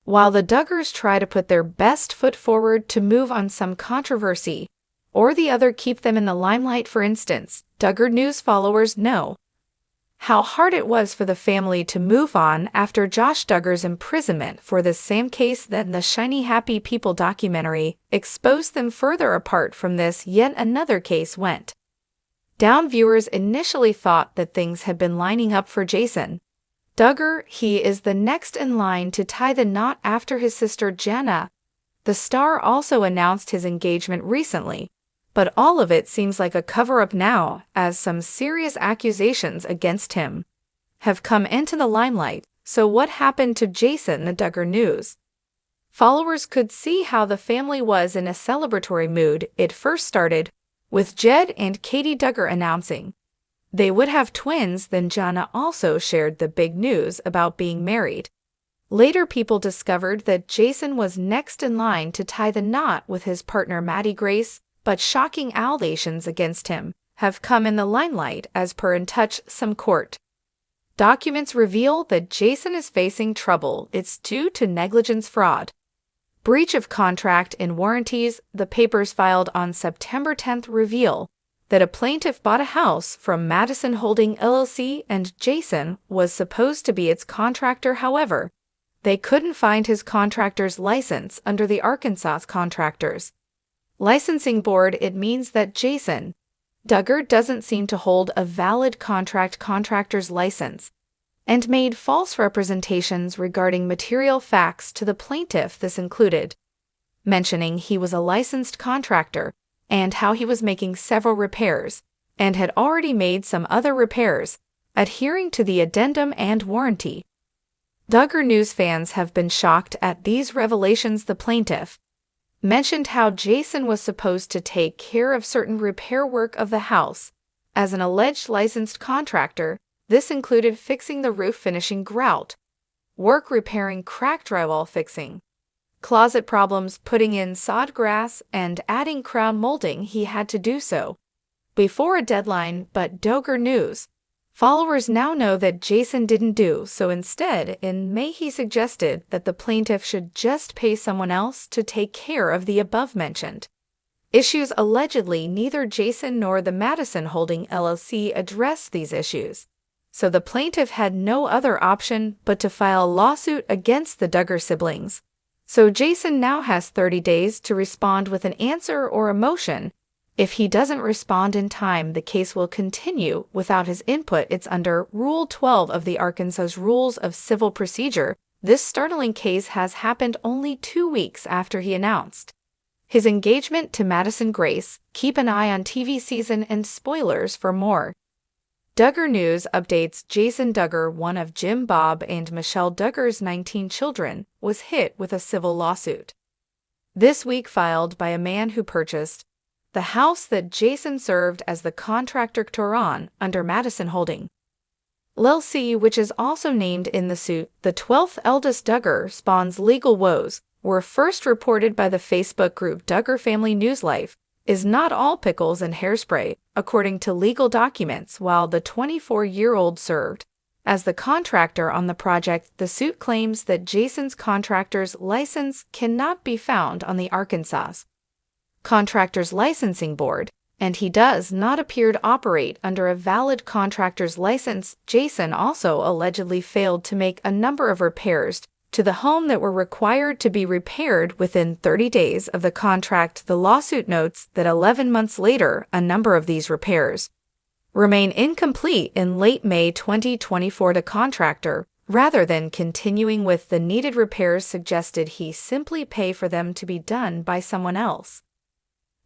while the Duggars try to put their best foot forward to move on some controversy, or the other keep them in the limelight. For instance, Duggar News followers know how hard it was for the family to move on after Josh Duggar's imprisonment for this same case. Then the Shiny Happy People documentary exposed them further apart from this. Yet another case went down. Viewers initially thought that things had been lining up for Jason Duggar. He is the next in line to tie the knot after his sister Jenna. The star also announced his engagement recently, but all of it seems like a cover-up now, as some serious accusations against him have come into the limelight. So what happened to Jason? The Duggar News followers could see how the family was in a celebratory mood. It first started with Jed and Katie Duggar announcing they would have twins. Then Jenna also shared the big news about being married. Later, people discovered that Jason was next in line to tie the knot with his partner Maddie Grace, but shocking allegations against him have come in the limelight. As per In Touch, some court documents reveal that Jason is facing trouble. It's due to negligence, fraud, breach of contract, and warranties. The papers filed on September 10th reveal that a plaintiff bought a house from Madison Holding LLC and Jason was supposed to be its contractor. However, they couldn't find his contractor's license under the Arkansas Contractors Licensing Board. It means that Jason Duggar doesn't seem to hold a valid contractor's license and made false representations regarding material facts to the plaintiff. This included mentioning he was a licensed contractor and how he was making several repairs and had already made some other repairs, adhering to the addendum and warranty. Duggar News fans have been shocked at these revelations. The plaintiff mentioned how Jason was supposed to take care of certain repair work of the house as an alleged licensed contractor. This included fixing the roof, finishing grout work, repairing cracked drywall, fixing closet problems, putting in sod grass, and adding crown molding. He had to do so before a deadline, but Duggar News followers now know that Jason didn't do so. Instead, in May, he suggested that the plaintiff should just pay someone else to take care of the above-mentioned issues. Allegedly, neither Jason nor the Madison Holding LLC addressed these issues, so the plaintiff had no other option but to file a lawsuit against the Duggar siblings. So Jason now has 30 days to respond with an answer or a motion. If he doesn't respond in time, the case will continue without his input. It's under Rule 12 of the Arkansas Rules of Civil Procedure. This startling case has happened only 2 weeks after he announced his engagement to Madison Grace. Keep an eye on TV season and spoilers for more. Duggar News updates: Jason Duggar, one of Jim, Bob, and Michelle Duggar's 19 children, was hit with a civil lawsuit this week filed by a man who purchased the house that Jason served as the contractor on under Madison Holding LLC, which is also named in the suit. The 12th eldest Duggar spawn's legal woes were first reported by the Facebook group Duggar Family News. Life is not all pickles and hairspray, according to legal documents. While the 24-year-old served as the contractor on the project, the suit claims that Jason's contractor's license cannot be found on the Arkansas Contractors Licensing Board, and he does not appear to operate under a valid contractor's license. Jason also allegedly failed to make a number of repairs to the home that were required to be repaired within 30 days of the contract. The lawsuit notes that 11 months later, a number of these repairs remain incomplete. In late May 2024, the contractor, rather than continuing with the needed repairs, suggested he simply pay for them to be done by someone else.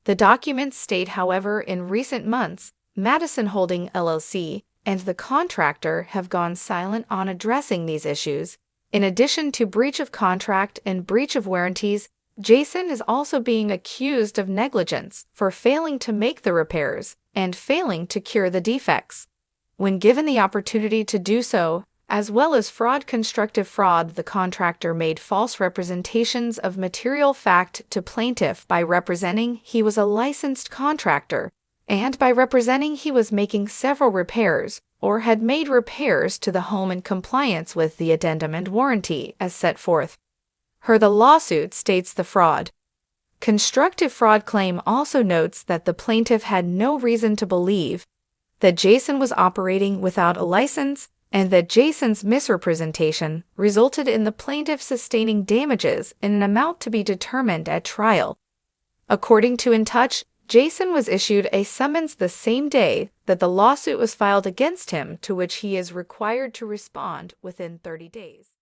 The documents state, however, in recent months, Madison Holding LLC and the contractor have gone silent on addressing these issues. In addition to breach of contract and breach of warranties, Jason is also being accused of negligence for failing to make the repairs and failing to cure the defects when given the opportunity to do so, as well as fraud. Constructive fraud: the contractor made false representations of material fact to plaintiff by representing he was a licensed contractor and by representing he was making several repairs or had made repairs to the home in compliance with the addendum and warranty as set forth The lawsuit states the fraud. Constructive fraud claim also notes that the plaintiff had no reason to believe that Jason was operating without a license and that Jason's misrepresentation resulted in the plaintiff sustaining damages in an amount to be determined at trial. According to InTouch, Jason was issued a summons the same day that the lawsuit was filed against him, to which he is required to respond within 30 days.